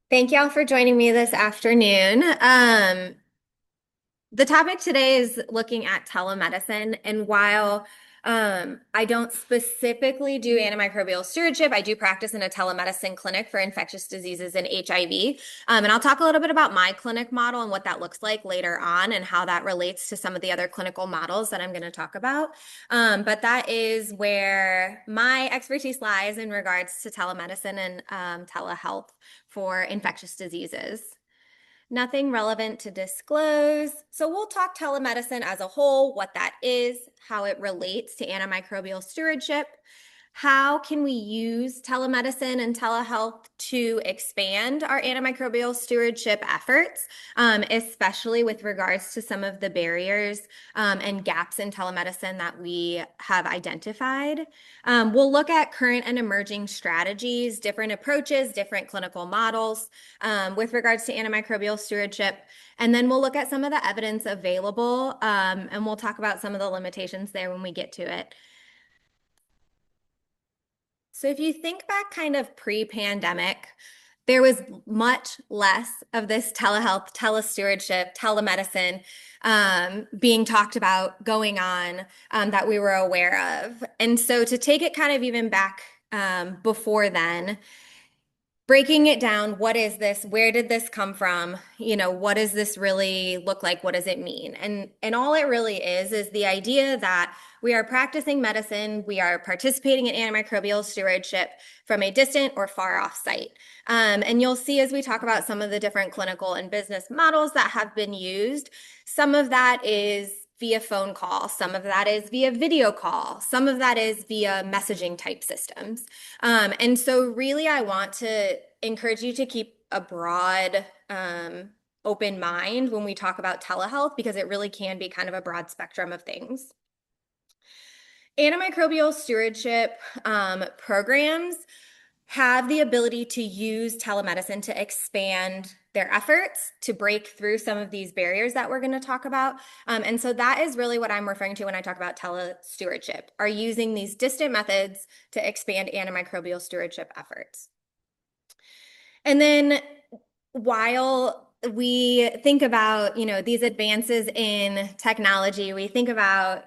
Thank y'all for joining me this afternoon. The topic today is looking at telemedicine. And while I don't specifically do antimicrobial stewardship, I do practice in a telemedicine clinic for infectious diseases and HIV. And I'll talk a little bit about my clinic model and what that looks like later on and how that relates to some of the other clinical models that I'm going to talk about. But that is where my expertise lies in regards to telemedicine and telehealth for infectious diseases. Nothing relevant to disclose. So we'll talk telemedicine as a whole, what that is, how it relates to antimicrobial stewardship. How can we use telemedicine and telehealth to expand our antimicrobial stewardship efforts, especially with regards to some of the barriers and gaps in telemedicine that we have identified? We'll look at current and emerging strategies, different approaches, different clinical models with regards to antimicrobial stewardship. And then we'll look at some of the evidence available and we'll talk about some of the limitations there when we get to it. So if you think back kind of pre-pandemic, there was much less of this telehealth, telestewardship, telemedicine being talked about going on that we were aware of. And so to take it kind of even back before then, breaking it down, what is this? Where did this come from? What does this really look like? What does it mean? And all it really is the idea that we are practicing medicine, we are participating in antimicrobial stewardship from a distant or far off site. And you'll see as we talk about some of the different clinical and business models that have been used, some of that is via phone call, some of that is via video call, some of that is via messaging type systems. And so really I want to encourage you to keep a broad, open mind when we talk about telehealth, because it really can be kind of a broad spectrum of things. Antimicrobial stewardship programs have the ability to use telemedicine to expand their efforts to break through some of these barriers that we're going to talk about. And so that is really what I'm referring to when I talk about telestewardship, are using these distant methods to expand antimicrobial stewardship efforts. And then while we think about, these advances in technology, we think about,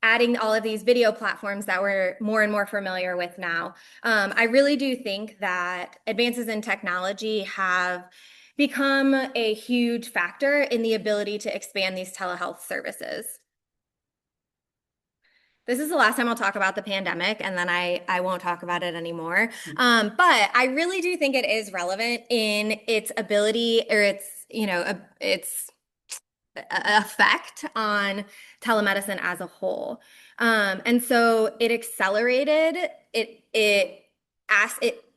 adding all of these video platforms that we're more and more familiar with now. I really do think that advances in technology have become a huge factor in the ability to expand these telehealth services. This is the last time I'll talk about the pandemic, and then I won't talk about it anymore. But I really do think it is relevant in its ability or its effect on telemedicine as a whole. And so it accelerated, it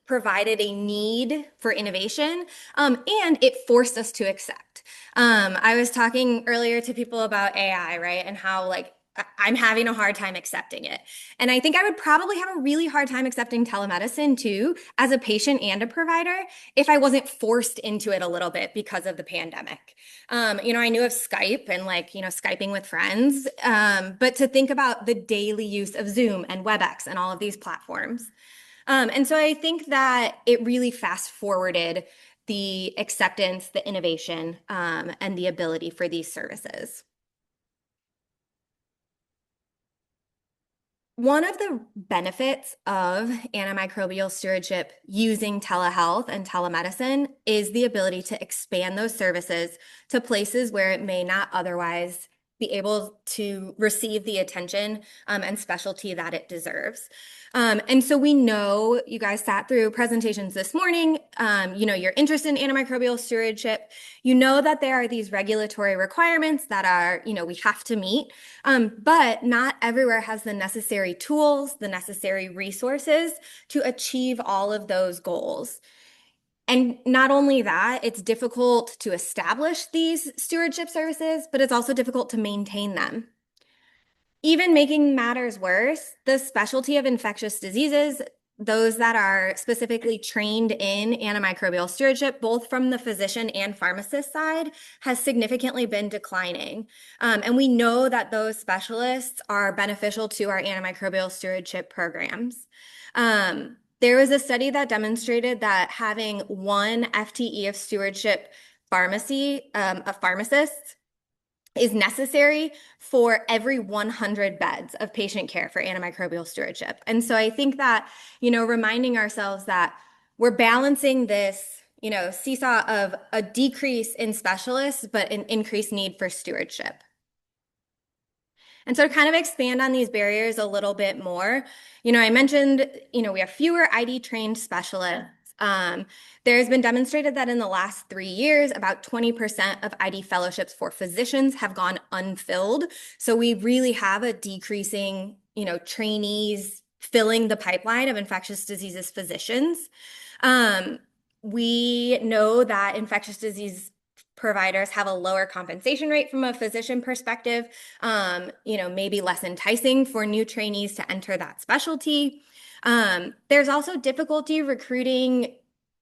provided a need for innovation, and it forced us to accept. I was talking earlier to people about AI, right? And how I'm having a hard time accepting it. And I think I would probably have a really hard time accepting telemedicine too, as a patient and a provider, if I wasn't forced into it a little bit because of the pandemic. I knew of Skype and Skyping with friends, but to think about the daily use of Zoom and WebEx and all of these platforms. And so I think that it really fast forwarded the acceptance, the innovation, and the ability for these services. One of the benefits of antimicrobial stewardship using telehealth and telemedicine is the ability to expand those services to places where it may not otherwise be able to receive the attention and specialty that it deserves. And so we know you guys sat through presentations this morning, you're interested in antimicrobial stewardship. You know that there are these regulatory requirements that are, we have to meet, but not everywhere has the necessary tools, the necessary resources to achieve all of those goals. And not only that, it's difficult to establish these stewardship services, but it's also difficult to maintain them. Even making matters worse, the specialty of infectious diseases, those that are specifically trained in antimicrobial stewardship, both from the physician and pharmacist side, has significantly been declining. And we know that those specialists are beneficial to our antimicrobial stewardship programs. There was a study that demonstrated that having one FTE of stewardship pharmacy, a pharmacist, is necessary for every 100 beds of patient care for antimicrobial stewardship. And so I think that, reminding ourselves that we're balancing this, seesaw of a decrease in specialists, but an increased need for stewardship. And so to kind of expand on these barriers a little bit more, I mentioned, we have fewer ID trained specialists. There's been demonstrated that in the last 3 years, about 20% of ID fellowships for physicians have gone unfilled. So we really have a decreasing, trainees filling the pipeline of infectious diseases physicians. We know that infectious disease providers have a lower compensation rate from a physician perspective, maybe less enticing for new trainees to enter that specialty. There's also difficulty recruiting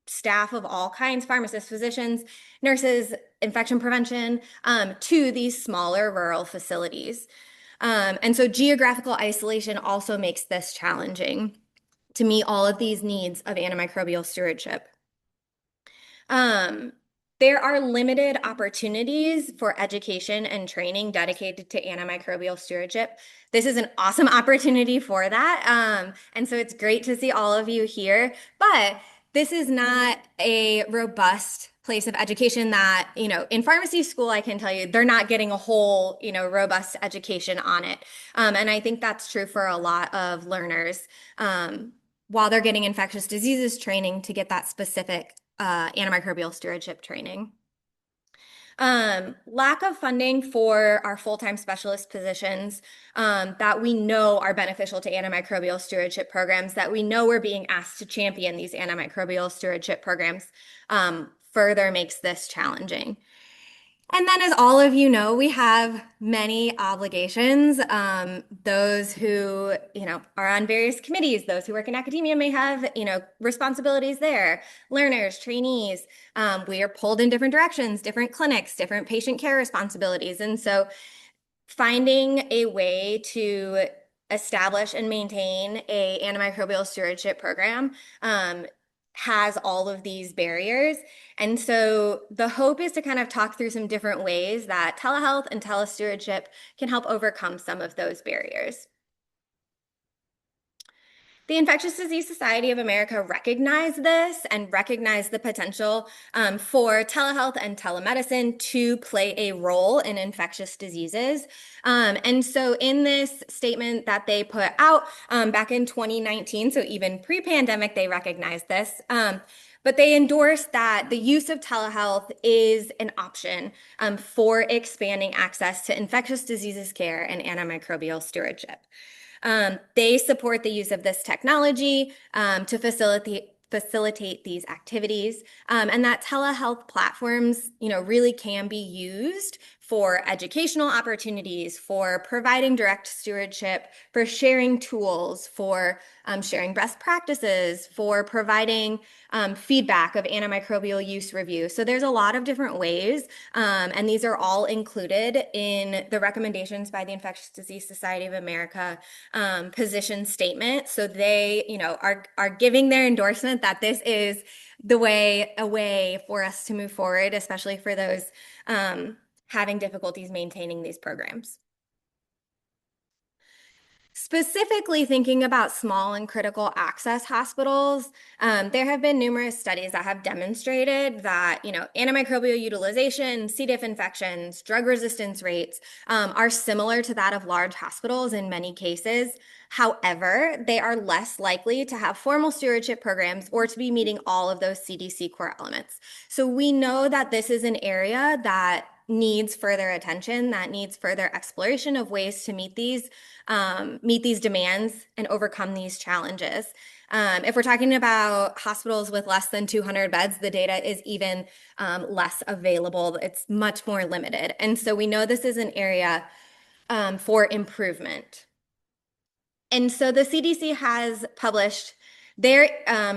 staff of all kinds, pharmacists, physicians, nurses, infection prevention, to these smaller rural facilities. And so geographical isolation also makes this challenging to meet all of these needs of antimicrobial stewardship. There are limited opportunities for education and training dedicated to antimicrobial stewardship. This is an awesome opportunity for that. And so it's great to see all of you here, but this is not a robust place of education that, in pharmacy school, I can tell you, they're not getting a whole, robust education on it. And I think that's true for a lot of learners while they're getting infectious diseases training to get that specific antimicrobial stewardship training. Lack of funding for our full-time specialist positions that we know are beneficial to antimicrobial stewardship programs, that we know we're being asked to champion these antimicrobial stewardship programs, further makes this challenging. And then, as all of you know, we have many obligations. Those who, are on various committees, those who work in academia may have, responsibilities there. Learners, trainees, we are pulled in different directions, different clinics, different patient care responsibilities. And so finding a way to establish and maintain a antimicrobial stewardship program has all of these barriers. And so the hope is to kind of talk through some different ways that telehealth and telestewardship can help overcome some of those barriers. The Infectious Disease Society of America recognized this and recognized the potential for telehealth and telemedicine to play a role in infectious diseases. And so in this statement that they put out back in 2019, so even pre-pandemic, they recognized this. But they endorsed that the use of telehealth is an option for expanding access to infectious diseases care and antimicrobial stewardship. They support the use of this technology to facilitate these activities, and that telehealth platforms, really can be used for educational opportunities, for providing direct stewardship, for sharing tools, for sharing best practices, for providing feedback of antimicrobial use review. So there's a lot of different ways, and these are all included in the recommendations by the Infectious Disease Society of America position statement. So they, are giving their endorsement that this is a way for us to move forward, especially for those having difficulties maintaining these programs. Specifically thinking about small and critical access hospitals, there have been numerous studies that have demonstrated that, antimicrobial utilization, C. diff infections, drug resistance rates are similar to that of large hospitals in many cases. However, they are less likely to have formal stewardship programs or to be meeting all of those CDC core elements. So we know that this is an area that needs further attention, that needs further exploration of ways to meet these demands and overcome these challenges. If we're talking about hospitals with less than 200 beds, the data is even less available. It's much more limited. And so we know this is an area for improvement. And so the CDC has published their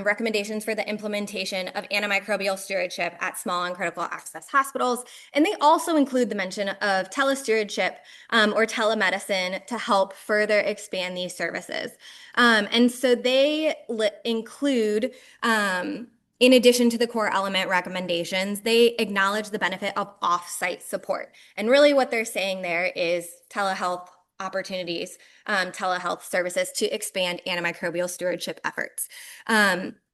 recommendations for the implementation of antimicrobial stewardship at small and critical access hospitals. And they also include the mention of telestewardship or telemedicine to help further expand these services. And so they include, in addition to the core element recommendations, they acknowledge the benefit of off-site support. And really what they're saying there is telehealth opportunities, telehealth services to expand antimicrobial stewardship efforts.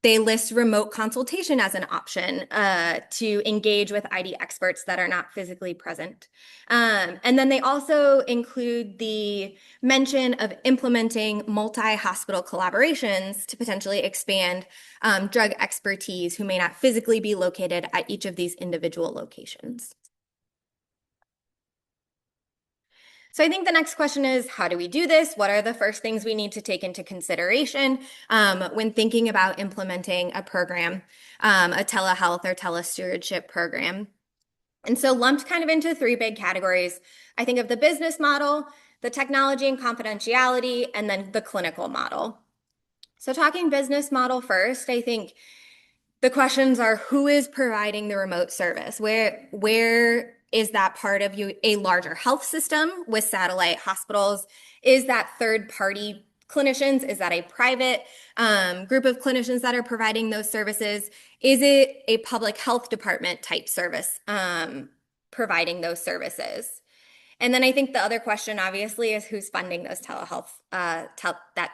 They list remote consultation as an option to engage with ID experts that are not physically present. And then they also include the mention of implementing multi-hospital collaborations to potentially expand drug expertise who may not physically be located at each of these individual locations. So I think the next question is, how do we do this? What are the first things we need to take into consideration when thinking about implementing a program, a telehealth or telestewardship program? And so lumped kind of into three big categories. I think of the business model, the technology and confidentiality, and then the clinical model. So talking business model first, I think the questions are, who is providing the remote service? Where is that part of a larger health system with satellite hospitals? Is that third-party clinicians? Is that a private group of clinicians that are providing those services? Is it a public health department type service providing those services? And then I think the other question, obviously, is who's funding those telehealth, that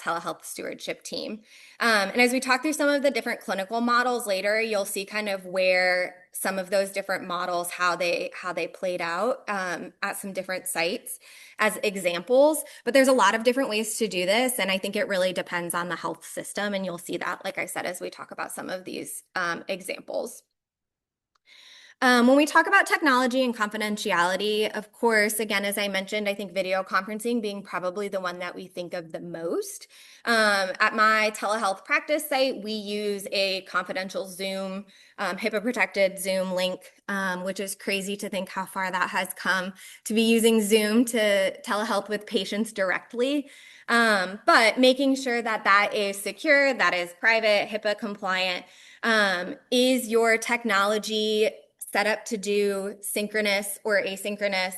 telehealth stewardship team. And as we talk through some of the different clinical models later, you'll see kind of where some of those different models, how they played out at some different sites as examples. But there's a lot of different ways to do this, and I think it really depends on the health system, and you'll see that, like I said, as we talk about some of these examples. When we talk about technology and confidentiality, of course, again, as I mentioned, I think video conferencing being probably the one that we think of the most. At my telehealth practice site, we use a confidential Zoom, HIPAA-protected Zoom link, which is crazy to think how far that has come to be using Zoom to telehealth with patients directly. But making sure that that is secure, that is private, HIPAA compliant. Is your technology set up to do synchronous or asynchronous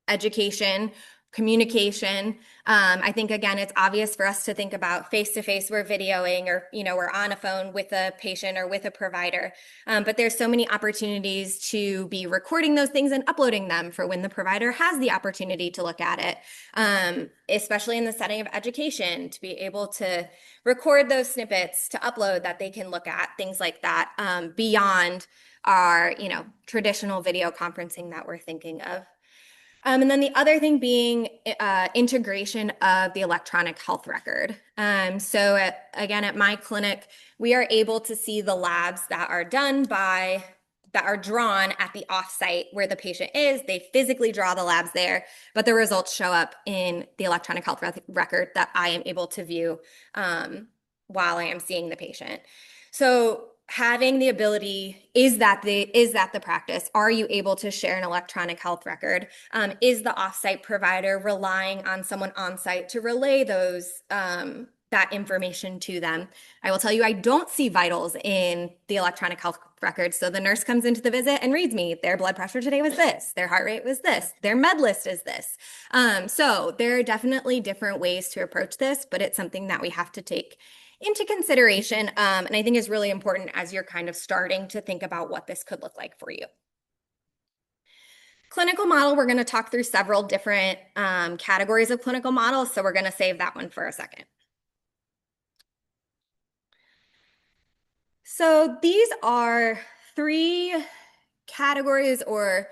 education, communication? I think, again, it's obvious for us to think about face-to-face, we're videoing, or we're on a phone with a patient or with a provider. But there's so many opportunities to be recording those things and uploading them for when the provider has the opportunity to look at it, especially in the setting of education, to be able to record those snippets to upload that they can look at, things like that, beyond our traditional video conferencing that we're thinking of. And then the other thing being integration of the electronic health record. So again, at my clinic, we are able to see the labs that are done that are drawn at the offsite where the patient is. They physically draw the labs there, but the results show up in the electronic health record that I am able to view while I am seeing the patient. So having the ability, is that the practice? Are you able to share an electronic health record? Is the offsite provider relying on someone on site to relay those that information to them? I will tell you, I don't see vitals in the electronic health record. So the nurse comes into the visit and reads me, their blood pressure today was this, their heart rate was this, their med list is this. So there are definitely different ways to approach this, but it's something that we have to take into consideration, and I think is really important as you're kind of starting to think about what this could look like for you. Clinical model, we're going to talk through several different categories of clinical models, so we're going to save that one for a second. So these are three categories or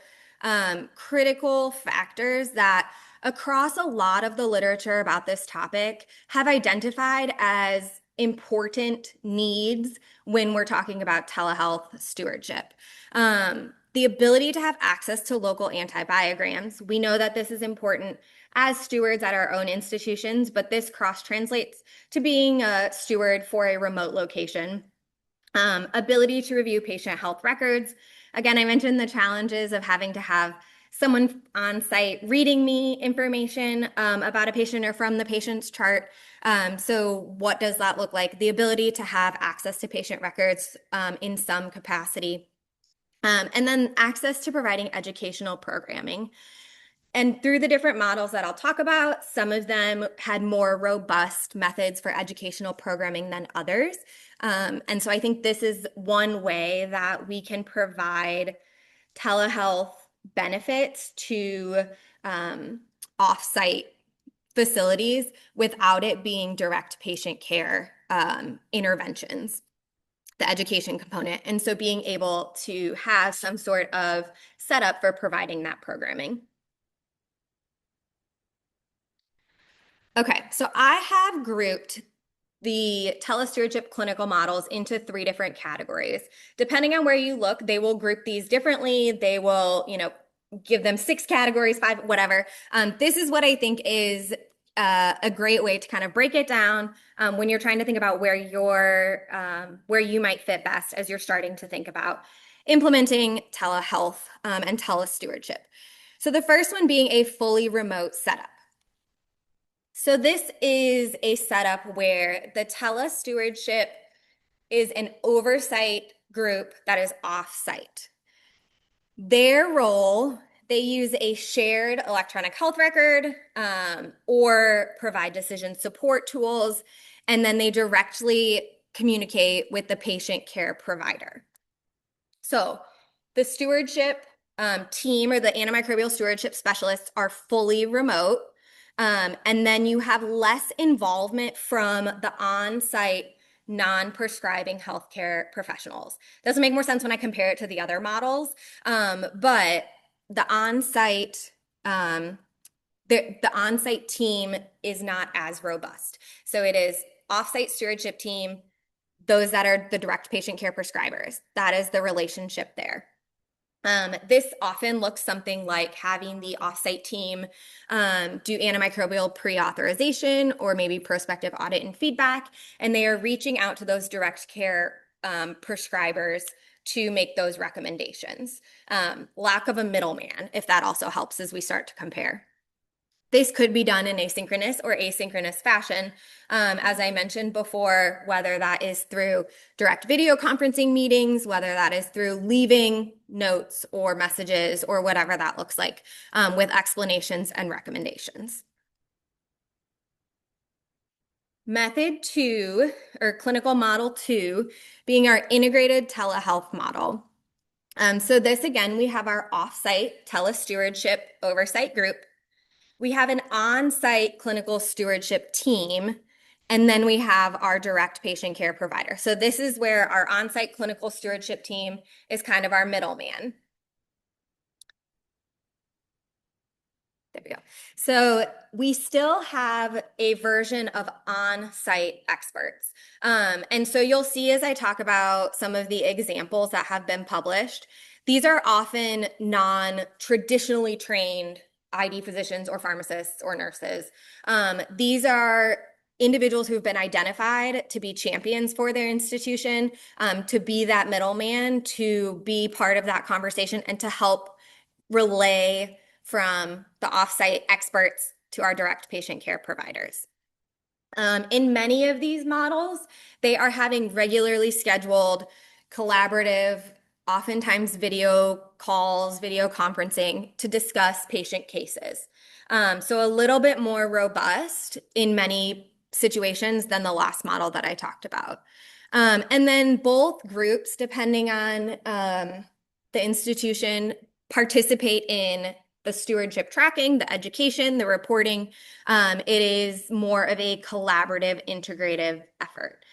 critical factors that across a lot of the literature about this topic have identified as important needs when we're talking about telehealth stewardship. The ability to have access to local antibiograms. We know that this is important as stewards at our own institutions, but this cross-translates to being a steward for a remote location. Ability to review patient health records. Again, I mentioned the challenges of having to have someone on site reading me information about a patient or from the patient's chart. So what does that look like? The ability to have access to patient records in some capacity. And then access to providing educational programming. And through the different models that I'll talk about, some of them had more robust methods for educational programming than others. And so I think this is one way that we can provide telehealth benefits to offsite facilities without it being direct patient care interventions, the education component. And so being able to have some sort of setup for providing that programming. Okay, so I have grouped the telestewardship clinical models into 3 different categories. Depending on where you look, they will group these differently. They will, give them 6 categories, 5, whatever. This is what I think is a great way to kind of break it down when you're trying to think about where you might fit best as you're starting to think about implementing telehealth and telestewardship. So the first one being a fully remote setup. So this is a setup where the telestewardship is an oversight group that is off-site. Their role, they use a shared electronic health record or provide decision support tools, and then they directly communicate with the patient care provider. So the stewardship team or the antimicrobial stewardship specialists are fully remote. And then you have less involvement from the on-site non-prescribing healthcare professionals. Doesn't make more sense when I compare it to the other models, but the on-site the on-site team is not as robust. So it is off-site stewardship team, those that are the direct patient care prescribers. That is the relationship there. This often looks something like having the offsite team do antimicrobial pre-authorization or maybe prospective audit and feedback, and they are reaching out to those direct care prescribers to make those recommendations. Lack of a middleman, if that also helps as we start to compare. This could be done in asynchronous or asynchronous fashion, as I mentioned before, whether that is through direct video conferencing meetings, whether that is through leaving notes or messages or whatever that looks like with explanations and recommendations. Method 2, or clinical model 2, being our integrated telehealth model. So this, again, we have our off-site telestewardship oversight group. We have an on-site clinical stewardship team, and then we have our direct patient care provider. So this is where our on-site clinical stewardship team is kind of our middleman. There we go. So we still have a version of on-site experts. And so you'll see as I talk about some of the examples that have been published, these are often non-traditionally trained ID physicians or pharmacists or nurses. These are individuals who've been identified to be champions for their institution, to be that middleman, to be part of that conversation, and to help relay from the offsite experts to our direct patient care providers. In many of these models, they are having regularly scheduled collaborative, oftentimes video calls, video conferencing to discuss patient cases. So a little bit more robust in many situations than the last model that I talked about. And then both groups, depending on the institution, participate in the stewardship tracking, the education, the reporting. It is more of a collaborative, integrative effort.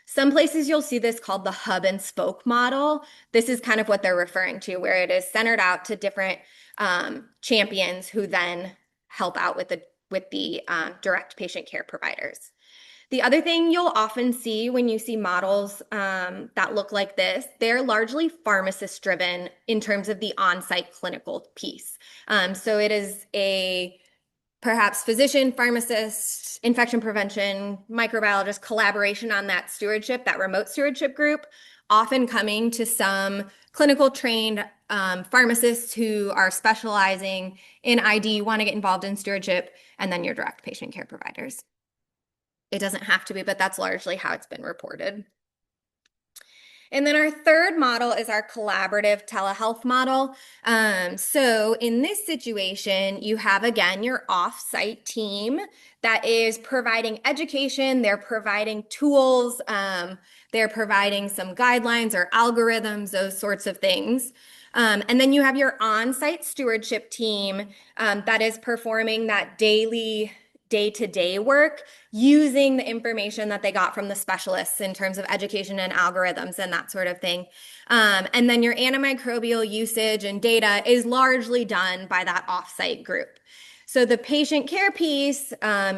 Some places you'll see this called the hub and spoke model. This is kind of what they're referring to, where it is centered out to different champions who then help out with the direct patient care providers. The other thing you'll often see when you see models that look like this, they're largely pharmacist driven in terms of the on-site clinical piece. So it is a perhaps physician, pharmacist, infection prevention, microbiologist collaboration on that stewardship, that remote stewardship group, often coming to some clinical trained pharmacists who are specializing in ID, want to get involved in stewardship, and then your direct patient care providers. It doesn't have to be, but that's largely how it's been reported. And then our third model is our collaborative telehealth model. So in this situation, you have, again, your off-site team that is providing education, they're providing tools, they're providing some guidelines or algorithms, those sorts of things. And then you have your on-site stewardship team that is performing that daily day-to-day work using the information that they got from the specialists in terms of education and algorithms and that sort of thing. And then your antimicrobial usage and data is largely done by that offsite group. So the patient care piece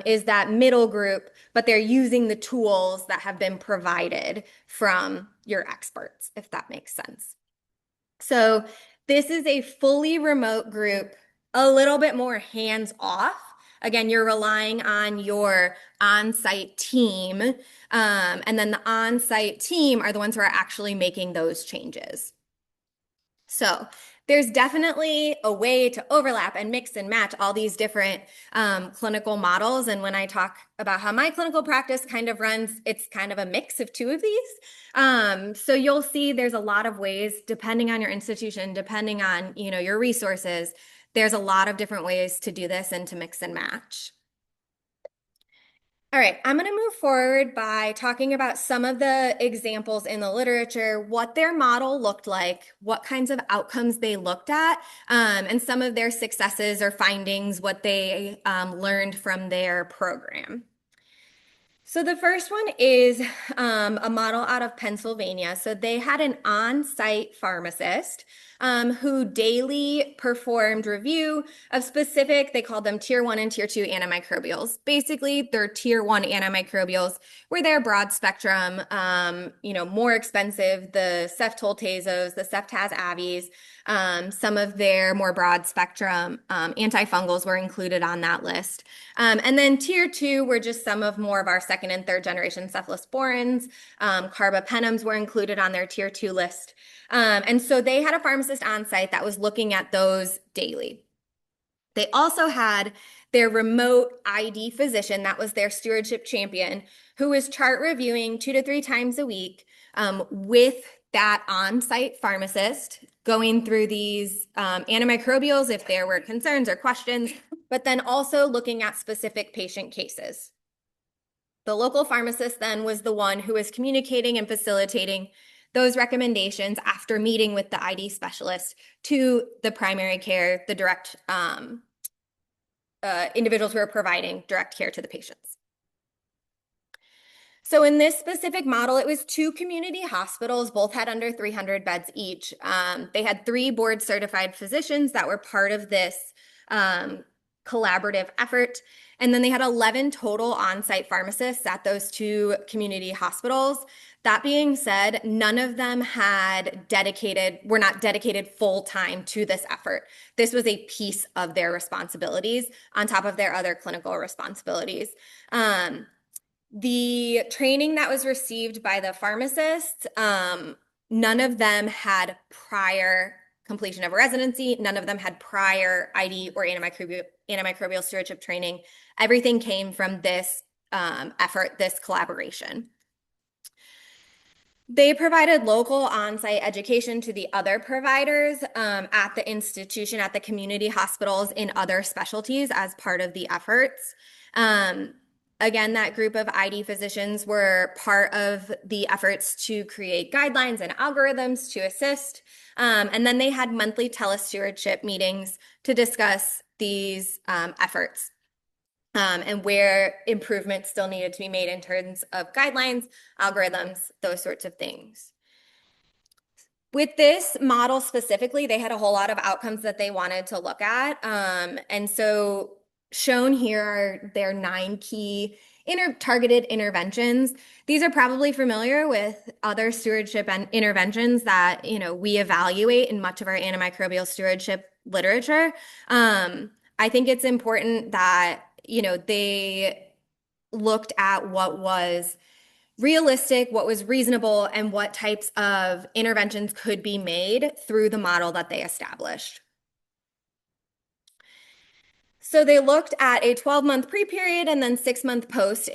is that middle group, but they're using the tools that have been provided from your experts, if that makes sense. So this is a fully remote group, a little bit more hands-off. Again, you're relying on your on-site team, and then the on-site team are the ones who are actually making those changes. So there's definitely a way to overlap and mix and match all these different clinical models. And when I talk about how my clinical practice kind of runs, it's kind of a mix of two of these. So you'll see there's a lot of ways, depending on your institution, depending on, your resources, there's a lot of different ways to do this and to mix and match. All right, I'm going to move forward by talking about some of the examples in the literature, what their model looked like, what kinds of outcomes they looked at, and some of their successes or findings, what they learned from their program. So the first one is a model out of Pennsylvania. So they had an on-site pharmacist who daily performed review of specific, they called them tier 1 and tier 2 antimicrobials. Basically, their tier 1 antimicrobials were their broad spectrum, more expensive, the ceftoltazos, the ceftaz-avis, some of their more broad spectrum antifungals were included on that list. And then tier 2 were just some of more of our second and third generation cephalosporins. Carbapenems were included on their tier 2 list. And so they had a pharmacist on site that was looking at those daily. They also had their remote ID physician, that was their stewardship champion, who was chart reviewing 2 to 3 times a week with that on-site pharmacist, going through these antimicrobials if there were concerns or questions, but then also looking at specific patient cases. The local pharmacist then was the one who was communicating and facilitating those recommendations after meeting with the ID specialist to the primary care, the direct individuals who are providing direct care to the patients. So in this specific model, it was 2 community hospitals, both had under 300 beds each. They had 3 board certified physicians that were part of this collaborative effort. And then they had 11 total on-site pharmacists at those 2 community hospitals. That being said, none of them were not dedicated full-time to this effort. This was a piece of their responsibilities on top of their other clinical responsibilities. The training that was received by the pharmacists, none of them had prior completion of a residency. None of them had prior ID or antimicrobial stewardship training. Everything came from this effort, this collaboration. They provided local on-site education to the other providers at the institution, at the community hospitals in other specialties as part of the efforts. Again, that group of ID physicians were part of the efforts to create guidelines and algorithms to assist. And then they had monthly telestewardship meetings to discuss these efforts and where improvements still needed to be made in terms of guidelines, algorithms, those sorts of things. With this model specifically, they had a whole lot of outcomes that they wanted to look at. And so shown here are their 9 key targeted interventions. These are probably familiar with other stewardship and interventions that we evaluate in much of our antimicrobial stewardship literature. I think it's important that they looked at what was realistic, what was reasonable, and what types of interventions could be made through the model that they established. So they looked at a 12-month pre-period and then 6-month post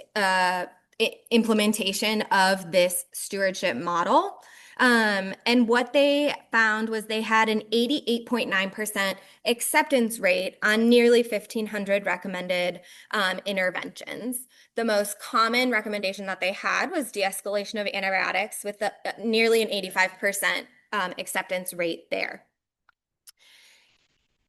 implementation of this stewardship model. And what they found was they had an 88.9% acceptance rate on nearly 1,500 recommended interventions. The most common recommendation that they had was de-escalation of antibiotics with nearly an 85% acceptance rate there.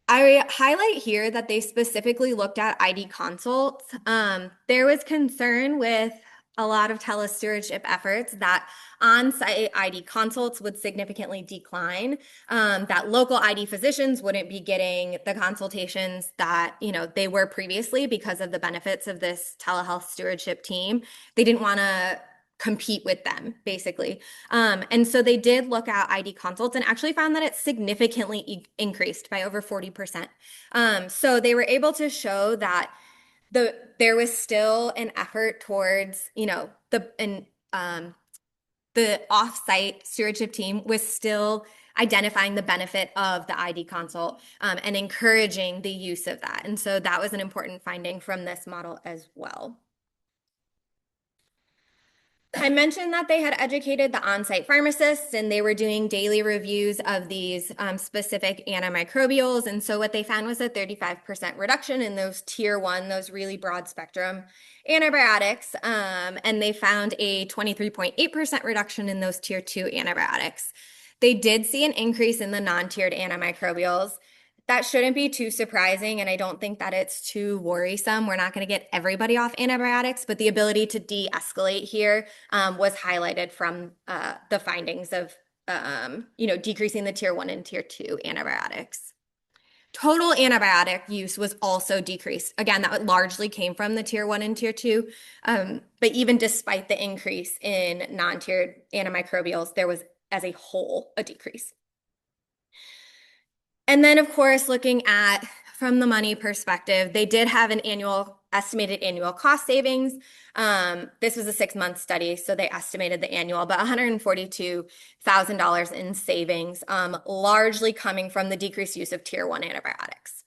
I highlight here that they specifically looked at ID consults. There was concern with a lot of telestewardship efforts that on-site ID consults would significantly decline, that local ID physicians wouldn't be getting the consultations that, they were previously because of the benefits of this telehealth stewardship team. They didn't want to compete with them, basically. And so they did look at ID consults and actually found that it significantly increased by over 40%. So they were able to show that there was still an effort towards, the off-site stewardship team was still identifying the benefit of the ID consult and encouraging the use of that. And so that was an important finding from this model as well. I mentioned that they had educated the on-site pharmacists and they were doing daily reviews of these specific antimicrobials. And so what they found was a 35% reduction in those tier 1, those really broad spectrum antibiotics. And they found a 23.8% reduction in those tier 2 antibiotics. They did see an increase in the non-tiered antimicrobials. That shouldn't be too surprising, and I don't think that it's too worrisome. We're not going to get everybody off antibiotics, but the ability to de-escalate here was highlighted from the findings of, decreasing the tier 1 and tier 2 antibiotics. Total antibiotic use was also decreased. Again, that largely came from the tier 1 and tier 2, but even despite the increase in non-tiered antimicrobials, there was, as a whole, a decrease. And then, of course, looking at from the money perspective, they did have an estimated annual cost savings. This was a 6-month study, so they estimated the annual, but $142,000 in savings, largely coming from the decreased use of tier 1 antibiotics.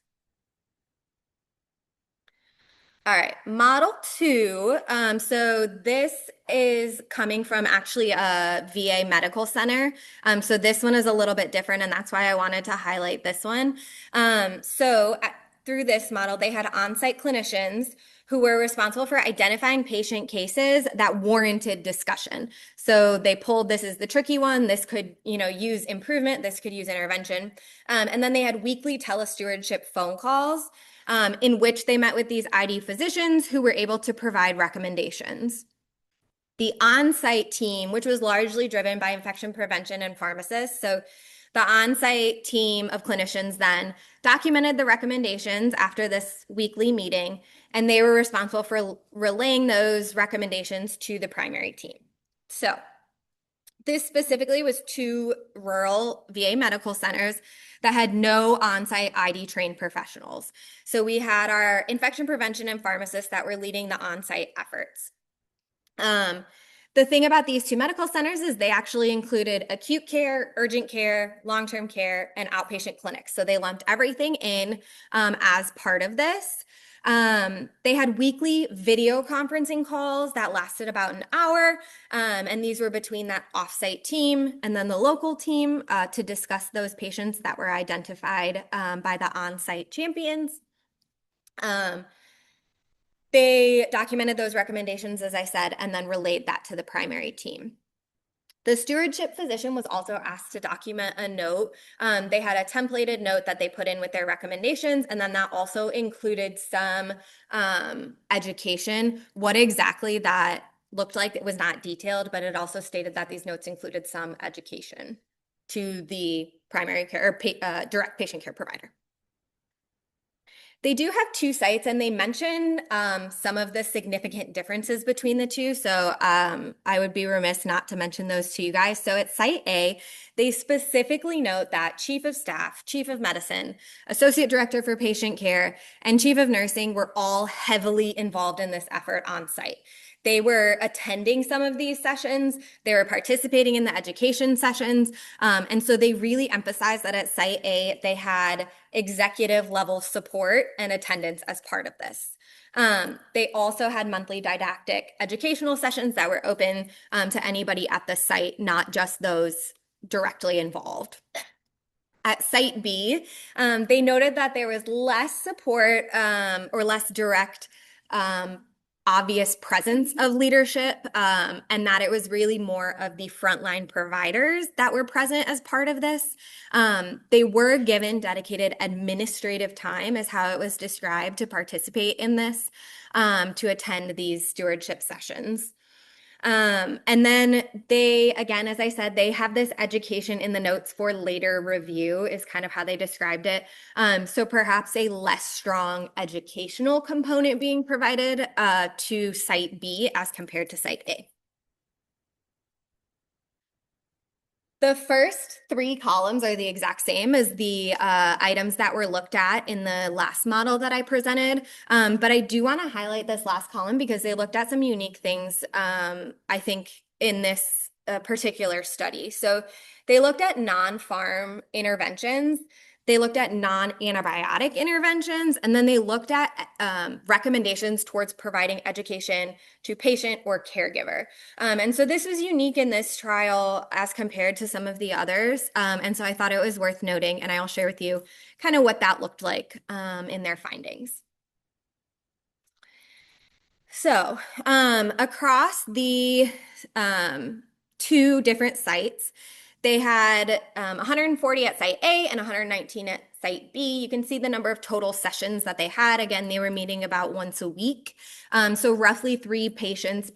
All right, model 2. So this is coming from actually a VA medical center. So this one is a little bit different, and that's why I wanted to highlight this one. Through this model, they had on-site clinicians who were responsible for identifying patient cases that warranted discussion. So they pulled, this is the tricky one, this could, use improvement, this could use intervention. And then they had weekly telestewardship phone calls in which they met with these ID physicians who were able to provide recommendations. The on-site team, which was largely driven by infection prevention and pharmacists, so the on-site team of clinicians then documented the recommendations after this weekly meeting, and they were responsible for relaying those recommendations to the primary team. So this specifically was 2 rural VA medical centers that had no on-site ID trained professionals. So we had our infection prevention and pharmacists that were leading the on-site efforts. The thing about these 2 medical centers is they actually included acute care, urgent care, long-term care, and outpatient clinics. So they lumped everything in as part of this. They had weekly video conferencing calls that lasted about an hour, and these were between that offsite team and then the local team to discuss those patients that were identified by the on-site champions. They documented those recommendations, as I said, and then relayed that to the primary team. The stewardship physician was also asked to document a note. They had a templated note that they put in with their recommendations, and then that also included some education. What exactly that looked like, it was not detailed, but it also stated that these notes included some education to the primary care or direct patient care provider. They do have 2 sites, and they mention some of the significant differences between the 2. So I would be remiss not to mention those to you guys. So at Site A, they specifically note that Chief of Staff, Chief of Medicine, Associate Director for Patient Care, and Chief of Nursing were all heavily involved in this effort on site. they were attending some of these sessions, they were participating in the education sessions, and so they really emphasized that at Site A, they had executive level support and attendance as part of this. They also had monthly didactic educational sessions that were open to anybody at the site, not just those directly involved. At Site B, they noted that there was less support or less direct, obvious presence of leadership, and that it was really more of the frontline providers that were present as part of this. They were given dedicated administrative time, is how it was described, to participate in this, to attend these stewardship sessions. And then they, again, as I said, they have this education in the notes for later review, is kind of how they described it. So perhaps a less strong educational component being provided to Site B as compared to Site A. The first three columns are the exact same as the items that were looked at in the last model that I presented. But I do want to highlight this last column because they looked at some unique things, I think, in this particular study. So they looked at non-pharm interventions. They looked at non-antibiotic interventions, and then they looked at recommendations towards providing education to patient or caregiver. And so this was unique in this trial as compared to some of the others. And so I thought it was worth noting, and I'll share with you kind of what that looked like in their findings. So across the two different sites, they had 140 at Site A and 119 at Site B. You can see the number of total sessions that they had. Again, they were meeting about once a week. So roughly three patient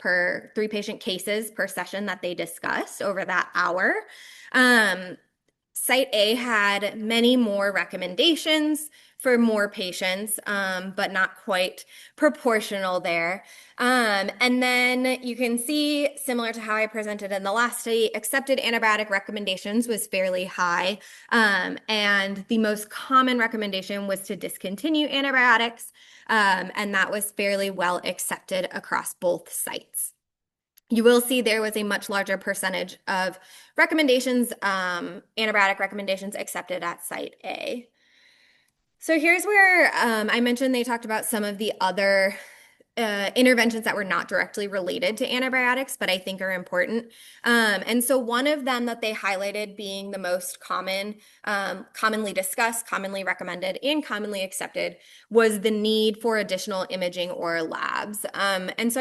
cases per session that they discussed over that hour. Site A had many more recommendations for more patients, but not quite proportional there. And then you can see, similar to how I presented in the last study, accepted antibiotic recommendations was fairly high. And the most common recommendation was to discontinue antibiotics. And that was fairly well accepted across both sites. You will see there was a much larger percentage of recommendations, antibiotic recommendations accepted at Site A. So here's where I mentioned they talked about some of the other interventions that were not directly related to antibiotics, but I think are important. And so one of them that they highlighted being the most common, commonly discussed, commonly recommended, and commonly accepted was the need for additional imaging or labs. And so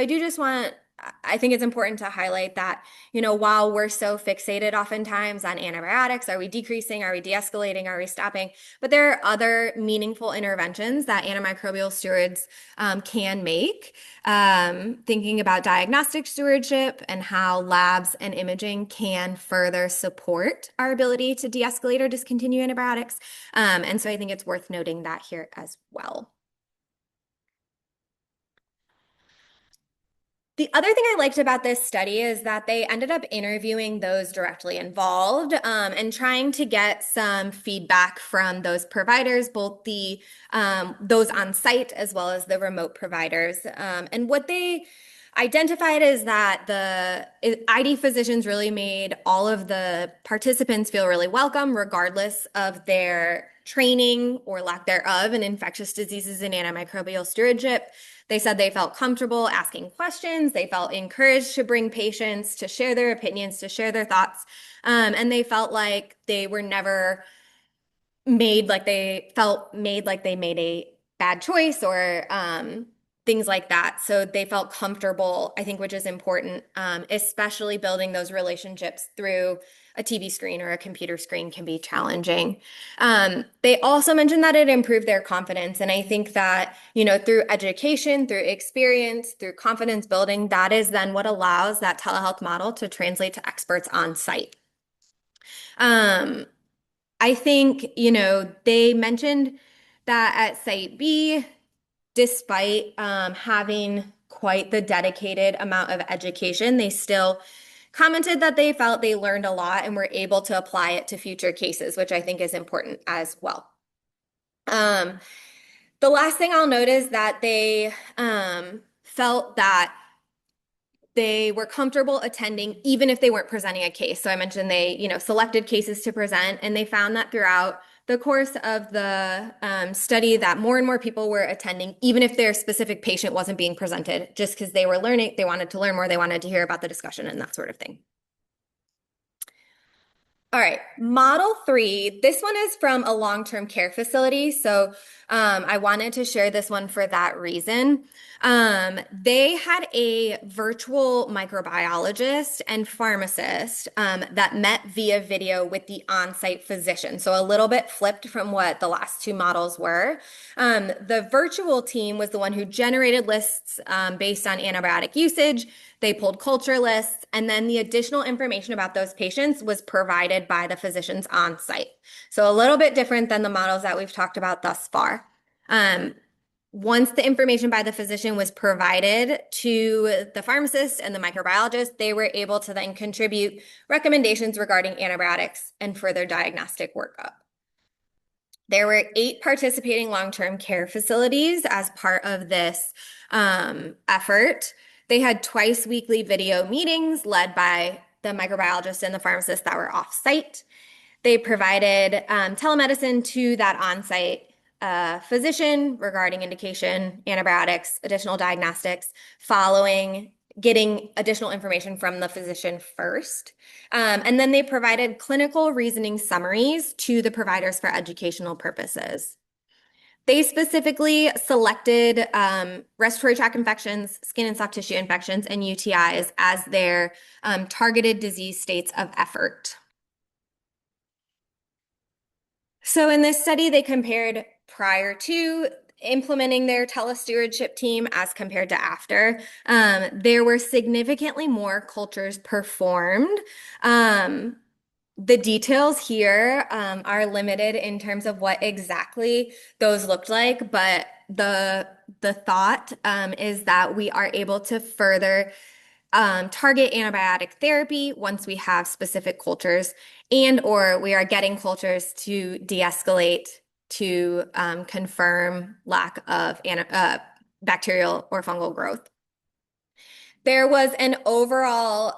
I think it's important to highlight that, while we're so fixated oftentimes on antibiotics, are we decreasing, are we de-escalating, are we stopping? But there are other meaningful interventions that antimicrobial stewards can make. Thinking about diagnostic stewardship and how labs and imaging can further support our ability to de-escalate or discontinue antibiotics. And so I think it's worth noting that here as well. The other thing I liked about this study is that they ended up interviewing those directly involved and trying to get some feedback from those providers, both those on site as well as the remote providers. And what they identified is that the ID physicians really made all of the participants feel really welcome, regardless of their training or lack thereof in infectious diseases and antimicrobial stewardship. They said they felt comfortable asking questions. They felt encouraged to bring patients, to share their opinions, to share their thoughts. And they felt like they were never made like they made a bad choice or things like that. So they felt comfortable, I think, which is important, especially building those relationships through a TV screen or a computer screen can be challenging. They also mentioned that it improved their confidence. And I think that, through education, through experience, through confidence building, that is then what allows that telehealth model to translate to experts on site. I think, they mentioned that at Site B, despite having quite the dedicated amount of education, they still commented that they felt they learned a lot and were able to apply it to future cases, which I think is important as well. The last thing I'll note is that they felt that they were comfortable attending even if they weren't presenting a case. So I mentioned they, selected cases to present, and they found that throughout the course of the study that more and more people were attending, even if their specific patient wasn't being presented, just because they were learning, they wanted to learn more, they wanted to hear about the discussion and that sort of thing. All right, model 3, this one is from a long-term care facility. So I wanted to share this one for that reason. They had a virtual microbiologist and pharmacist that met via video with the on-site physician. So a little bit flipped from what the last two models were. The virtual team was the one who generated lists based on antibiotic usage. They pulled culture lists, and then the additional information about those patients was provided by the physicians on site. So a little bit different than the models that we've talked about thus far. Once the information by the physician was provided to the pharmacist and the microbiologist, they were able to then contribute recommendations regarding antibiotics and further diagnostic workup. There were 8 participating long-term care facilities as part of this effort. They had twice weekly video meetings led by the microbiologist and the pharmacist that were off-site. They provided telemedicine to that on-site physician regarding indication, antibiotics, additional diagnostics, following getting additional information from the physician first. And then they provided clinical reasoning summaries to the providers for educational purposes. They specifically selected respiratory tract infections, skin and soft tissue infections, and UTIs as their targeted disease states of effort. So in this study, they compared prior to implementing their telestewardship team as compared to after. There were significantly more cultures performed. The details here are limited in terms of what exactly those looked like, but the thought is that we are able to further target antibiotic therapy once we have specific cultures, and or we are getting cultures to de-escalate to confirm lack of bacterial or fungal growth. There was an overall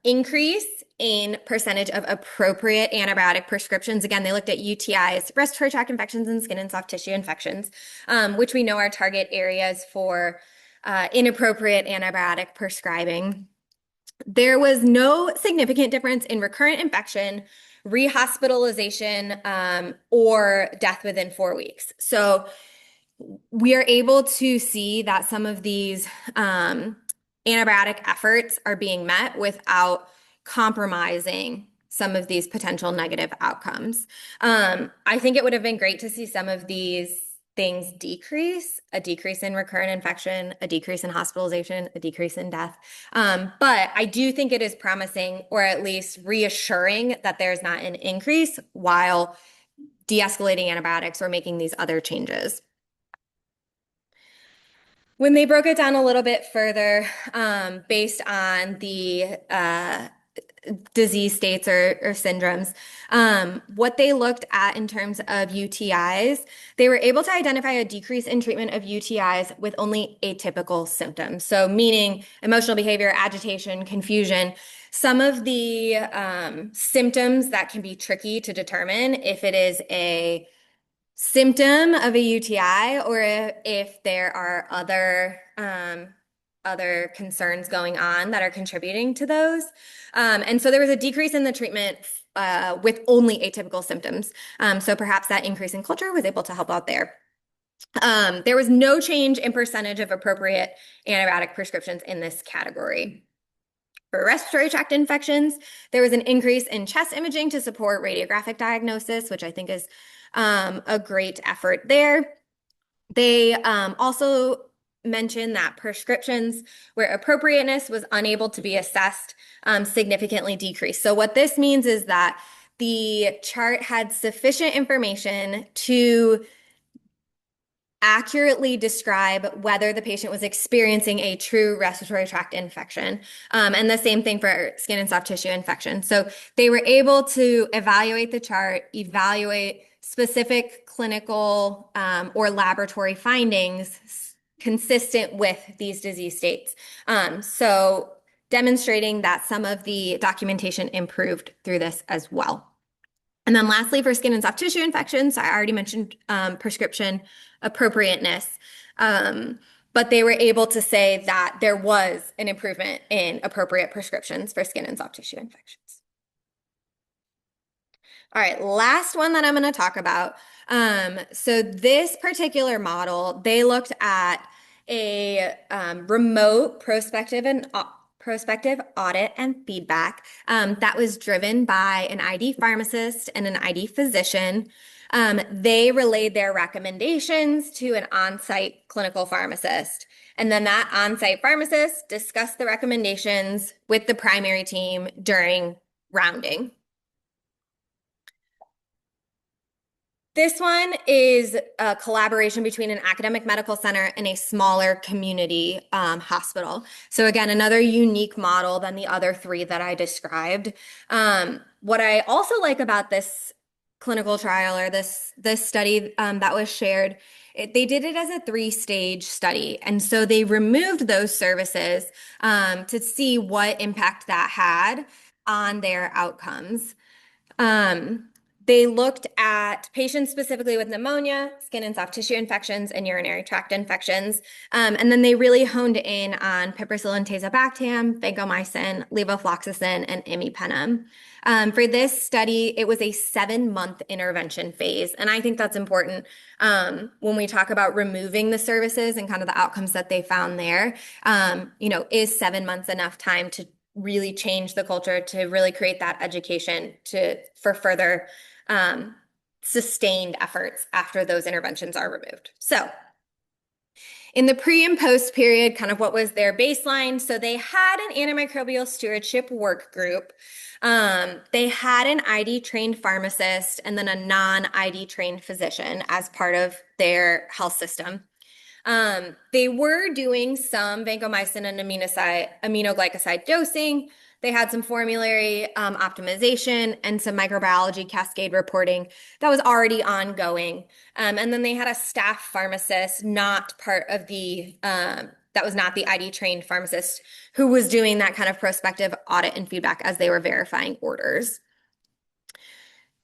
increase in percentage of appropriate antibiotic prescriptions. Again, they looked at UTIs, respiratory tract infections, and skin and soft tissue infections, which we know are target areas for inappropriate antibiotic prescribing. There was no significant difference in recurrent infection, rehospitalization, or death within 4 weeks. So we are able to see that some of these antibiotic efforts are being met without compromising some of these potential negative outcomes. I think it would have been great to see some of these things decrease, a decrease in recurrent infection, a decrease in hospitalization, a decrease in death. But I do think it is promising, or at least reassuring, that there's not an increase while de-escalating antibiotics or making these other changes. When they broke it down a little bit further, based on the disease states or syndromes, what they looked at in terms of UTIs, they were able to identify a decrease in treatment of UTIs with only atypical symptoms. So meaning emotional behavior, agitation, confusion, some of the symptoms that can be tricky to determine if it is a symptom of a UTI or if there are other concerns going on that are contributing to those. And so there was a decrease in the treatment with only atypical symptoms. So perhaps that increase in culture was able to help out there. There was no change in percentage of appropriate antibiotic prescriptions in this category. For respiratory tract infections, there was an increase in chest imaging to support radiographic diagnosis, which I think is a great effort there. They also mentioned that prescriptions where appropriateness was unable to be assessed significantly decreased. So what this means is that the chart had sufficient information to accurately describe whether the patient was experiencing a true respiratory tract infection. And the same thing for skin and soft tissue infection. So they were able to evaluate the chart, evaluate specific clinical or laboratory findings consistent with these disease states. So demonstrating that some of the documentation improved through this as well. And then lastly, for skin and soft tissue infections, I already mentioned prescription appropriateness, but they were able to say that there was an improvement in appropriate prescriptions for skin and soft tissue infections. All right, last one that I'm going to talk about. So this particular model, they looked at a remote prospective audit and feedback that was driven by an ID pharmacist and an ID physician. They relayed their recommendations to an on-site clinical pharmacist. And then that on-site pharmacist discussed the recommendations with the primary team during rounding. This one is a collaboration between an academic medical center and a smaller community hospital. So again, another unique model than the other three that I described. What I also like about this clinical trial or this study that was shared, they did it as a 3-stage study. And so they removed those services to see what impact that had on their outcomes. They looked at patients specifically with pneumonia, skin and soft tissue infections, and urinary tract infections. And then they really honed in on piperacillin tazobactam, vancomycin, levofloxacin, and imipenem. For this study, it was a 7-month intervention phase. And I think that's important when we talk about removing the services and kind of the outcomes that they found there. Is 7 months enough time to really change the culture, to really create that education for further sustained efforts after those interventions are removed. So in the pre and post period, kind of what was their baseline? So they had an antimicrobial stewardship work group. They had an ID trained pharmacist and then a non-ID trained physician as part of their health system. They were doing some vancomycin and aminoglycoside dosing. They had some formulary optimization and some microbiology cascade reporting that was already ongoing. And then they had a staff pharmacist, not part of that was not the ID trained pharmacist, who was doing that kind of prospective audit and feedback as they were verifying orders.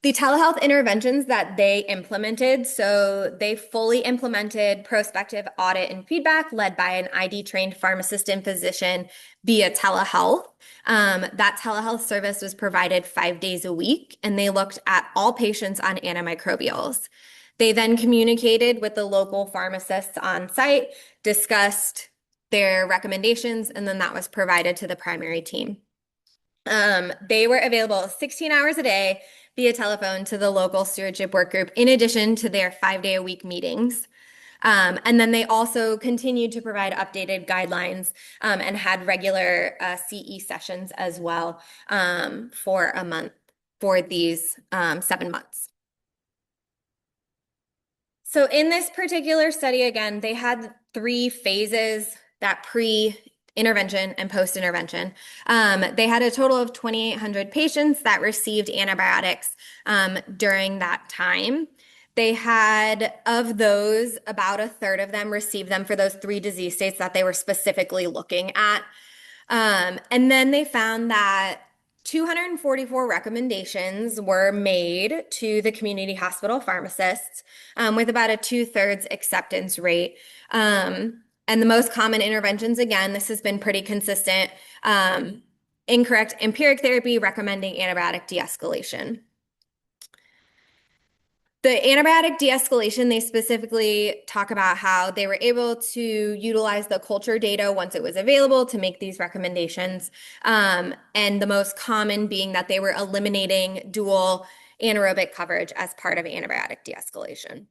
The telehealth interventions that they implemented, so they fully implemented prospective audit and feedback led by an ID trained pharmacist and physician via telehealth. That telehealth service was provided 5 days a week, and they looked at all patients on antimicrobials. They then communicated with the local pharmacists on site, discussed their recommendations, and then that was provided to the primary team. They were available 16 hours a day via telephone to the local stewardship work group, in addition to their 5-day-a-week meetings. And then they also continued to provide updated guidelines and had regular CE sessions as well for a month for these 7 months. So in this particular study, again, they had 3 phases: that pre-intervention and post-intervention. They had a total of 2,800 patients that received antibiotics during that time. They had, of those, about a third of them received them for those 3 disease states that they were specifically looking at. And then they found that 244 recommendations were made to the community hospital pharmacists with about a 2/3 acceptance rate. And the most common interventions, again, this has been pretty consistent: incorrect empiric therapy, recommending antibiotic de-escalation. The antibiotic de-escalation, they specifically talk about how they were able to utilize the culture data once it was available to make these recommendations. And the most common being that they were eliminating dual anaerobic coverage as part of antibiotic de-escalation.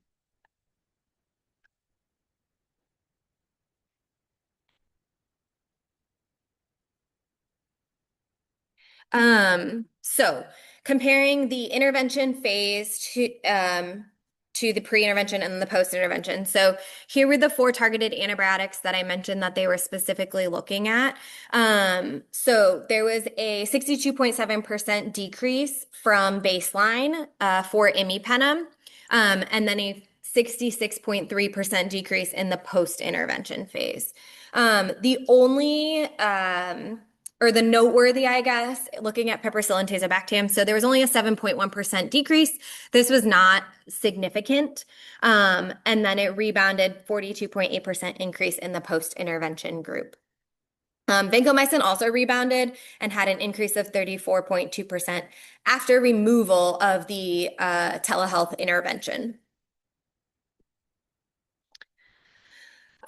So comparing the intervention phase to the pre-intervention and the post-intervention. So here were the 4 targeted antibiotics that I mentioned that they were specifically looking at. So there was a 62.7% decrease from baseline for imipenem, and then a 66.3% decrease in the post-intervention phase. The only or the noteworthy, I guess, looking at piperacillin tazobactam. So there was only a 7.1% decrease. This was not significant. And then it rebounded 42.8% increase in the post-intervention group. Vancomycin also rebounded and had an increase of 34.2% after removal of the telehealth intervention.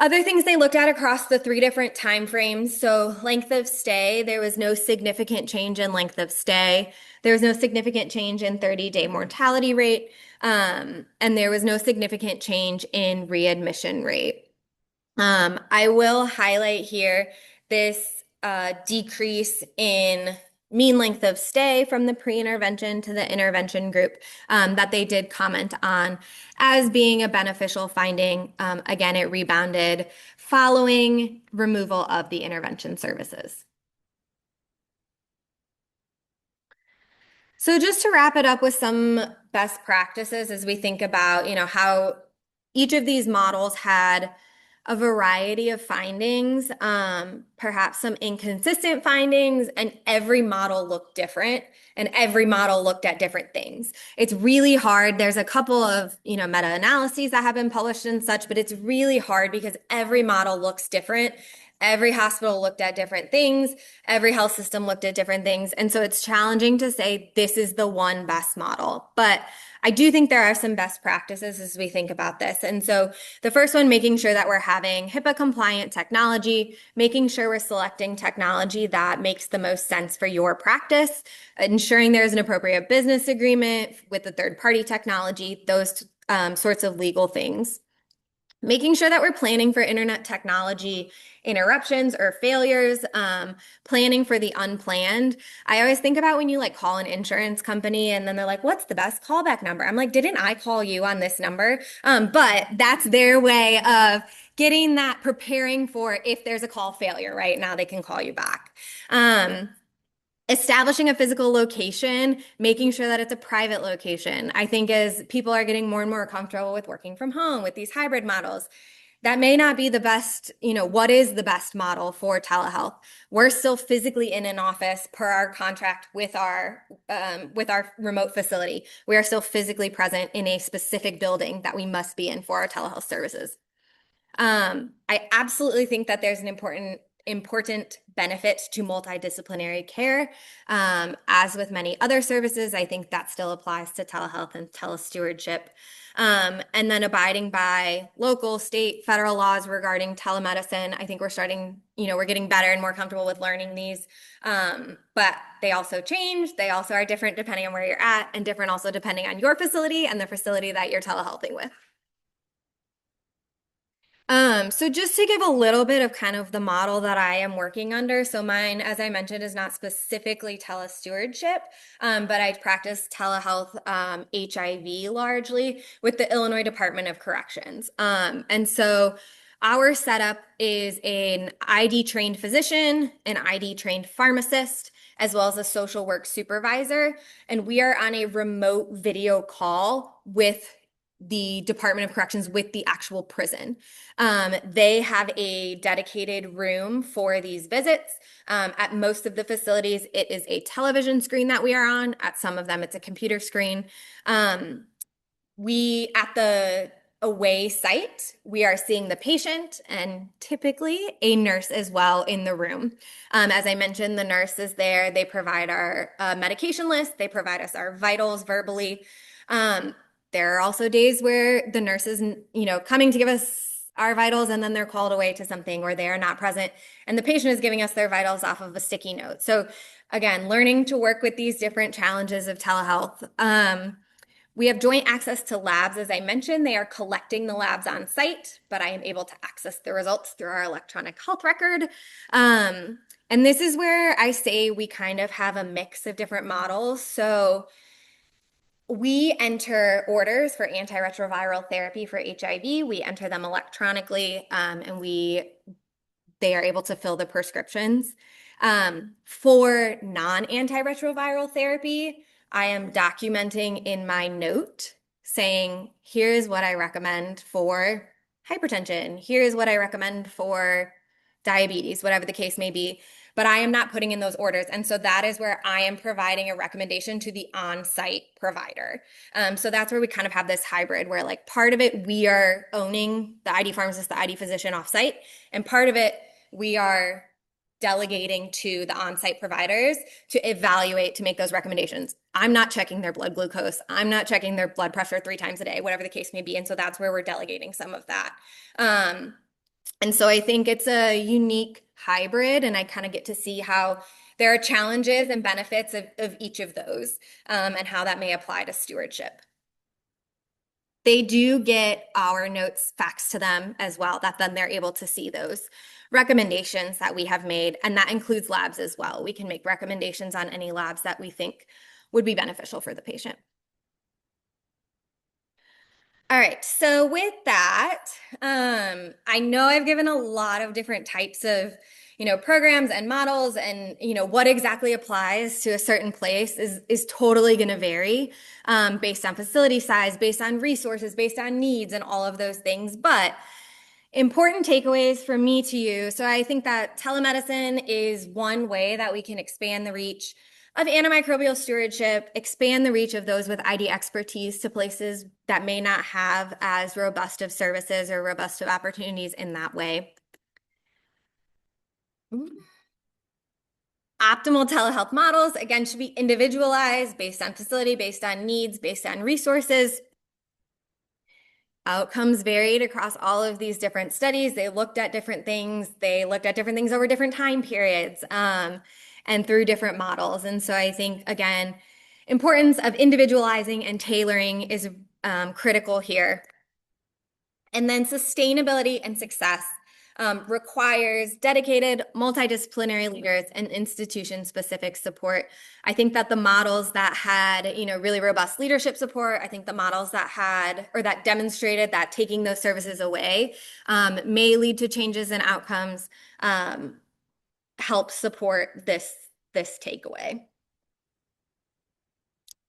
Other things they looked at across the 3 different time frames. So length of stay, there was no significant change in length of stay. There was no significant change in 30-day mortality rate. And there was no significant change in readmission rate. I will highlight here this decrease in mean length of stay from the pre-intervention to the intervention group that they did comment on as being a beneficial finding. Again, it rebounded following removal of the intervention services. So just to wrap it up with some best practices as we think about, how each of these models had a variety of findings, perhaps some inconsistent findings, and every model looked different and every model looked at different things. It's really hard. There's a couple of, meta-analyses that have been published and such, but it's really hard because every model looks different. Every hospital looked at different things. Every health system looked at different things. And so it's challenging to say this is the one best model. But I do think there are some best practices as we think about this. And so the first one, making sure that we're having HIPAA compliant technology, making sure we're selecting technology that makes the most sense for your practice, ensuring there's an appropriate business agreement with the third-party technology, those sorts of legal things. Making sure that we're planning for internet technology interruptions or failures, planning for the unplanned. I always think about when you call an insurance company and then they're like, what's the best callback number? I'm like, didn't I call you on this number? But that's their way of getting that, preparing for if there's a call failure, right? Now they can call you back. Establishing a physical location, making sure that it's a private location. I think as people are getting more and more comfortable with working from home, with these hybrid models, that may not be the best, what is the best model for telehealth? We're still physically in an office per our contract with our remote facility. We are still physically present in a specific building that we must be in for our telehealth services. I absolutely think that there's an important benefit to multidisciplinary care. As with many other services, I think that still applies to telehealth and telestewardship. And then abiding by local, state, federal laws regarding telemedicine. I think we're starting, we're getting better and more comfortable with learning these. But they also change. They also are different depending on where you're at and different also depending on your facility and the facility that you're telehealthing with. So just to give a little bit of kind of the model that I am working under. So mine, as I mentioned, is not specifically telestewardship, but I practice telehealth HIV largely with the Illinois Department of Corrections. And so our setup is an ID trained physician, an ID trained pharmacist, as well as a social work supervisor. And we are on a remote video call with the Department of Corrections with the actual prison. They have a dedicated room for these visits. At most of the facilities, it is a television screen that we are on. At some of them, it's a computer screen. We, at the away site, we are seeing the patient and typically a nurse as well in the room. As I mentioned, the nurse is there. They provide our medication list. They provide us our vitals verbally. There are also days where the nurse is, coming to give us our vitals and then they're called away to something or they are not present and the patient is giving us their vitals off of a sticky note. So again, learning to work with these different challenges of telehealth. We have joint access to labs. As I mentioned, they are collecting the labs on site, but I am able to access the results through our electronic health record. And this is where I say we kind of have a mix of different models. So we enter orders for antiretroviral therapy for HIV. We enter them electronically, and they are able to fill the prescriptions. For non-antiretroviral therapy, I am documenting in my note saying, here's what I recommend for hypertension. Here's what I recommend for diabetes, whatever the case may be. but I am not putting in those orders. And so that is where I am providing a recommendation to the on-site provider. So that's where we kind of have this hybrid where like part of it, we are owning the ID pharmacist, the ID physician off-site, and part of it, we are delegating to the on-site providers to evaluate, to make those recommendations. I'm not checking their blood glucose. I'm not checking their blood pressure 3 times a day, whatever the case may be. And so that's where we're delegating some of that. And so I think it's a unique hybrid, and I kind of get to see how there are challenges and benefits of each of those, and how that may apply to stewardship. They do get our notes faxed to them as well, that then they're able to see those recommendations that we have made, and that includes labs as well. We can make recommendations on any labs that we think would be beneficial for the patient. All right, so with that, I know I've given a lot of different types of, programs and models, and, what exactly applies to a certain place is totally going to vary, based on facility size, based on resources, based on needs, and all of those things. But important takeaways from me to you. So I think that telemedicine is one way that we can expand the reach of antimicrobial stewardship, expand the reach of those with ID expertise to places that may not have as robust of services or robust of opportunities in that way. Optimal telehealth models, again, should be individualized based on facility, based on needs, based on resources. Outcomes varied across all of these different studies. They looked at different things. They looked at different things over different time periods, and through different models. And so I think, again, importance of individualizing and tailoring is critical here. And then sustainability and success requires dedicated multidisciplinary leaders and institution-specific support. I think that the models that had, really robust leadership support, I think the models that had, or that demonstrated that taking those services away may lead to changes in outcomes, help support this takeaway.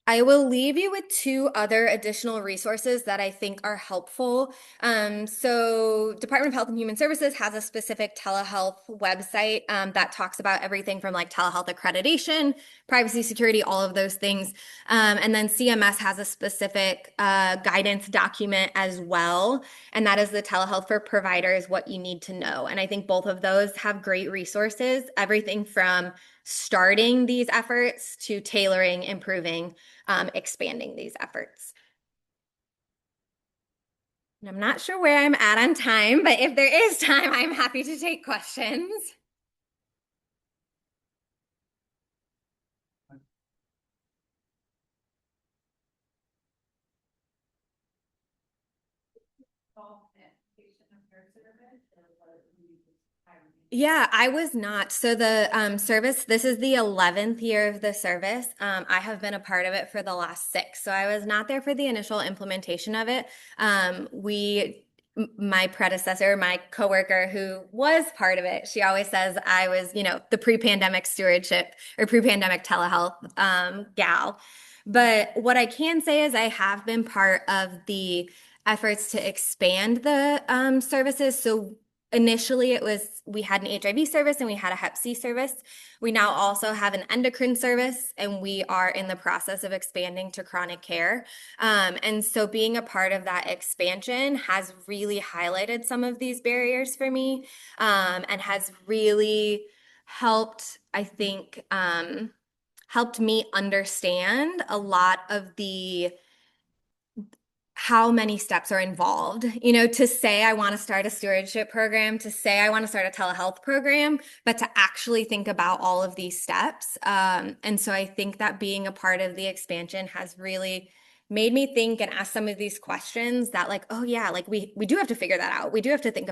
I will leave you with 2 other additional resources that I think are helpful. So Department of Health and Human Services has a specific telehealth website that talks about everything from like telehealth accreditation, privacy, security, all of those things. And then CMS has a specific guidance document as well, and that is the Telehealth for Providers, What You Need to Know. And I think both of those have great resources, everything from starting these efforts to tailoring, improving, expanding these efforts. And I'm not sure where I'm at on time, but if there is time, I'm happy to take questions. Yeah, I was not. So the service, this is the 11th year of the service. I have been a part of it for the last 6. So I was not there for the initial implementation of it. My predecessor, my coworker who was part of it, she always says I was, the pre-pandemic stewardship or pre-pandemic telehealth gal. But what I can say is I have been part of the efforts to expand the services. So initially we had an HIV service and we had a Hep C service. We now also have an endocrine service, and we are in the process of expanding to chronic care. And so being a part of that expansion has really highlighted some of these barriers for me, and has really helped, I think, helped me understand a lot of how many steps are involved, to say I want to start a stewardship program, to say I want to start a telehealth program, but to actually think about all of these steps. And so I think that being a part of the expansion has really made me think and ask some of these questions that like, oh yeah, like we do have to figure that out. We do have to think about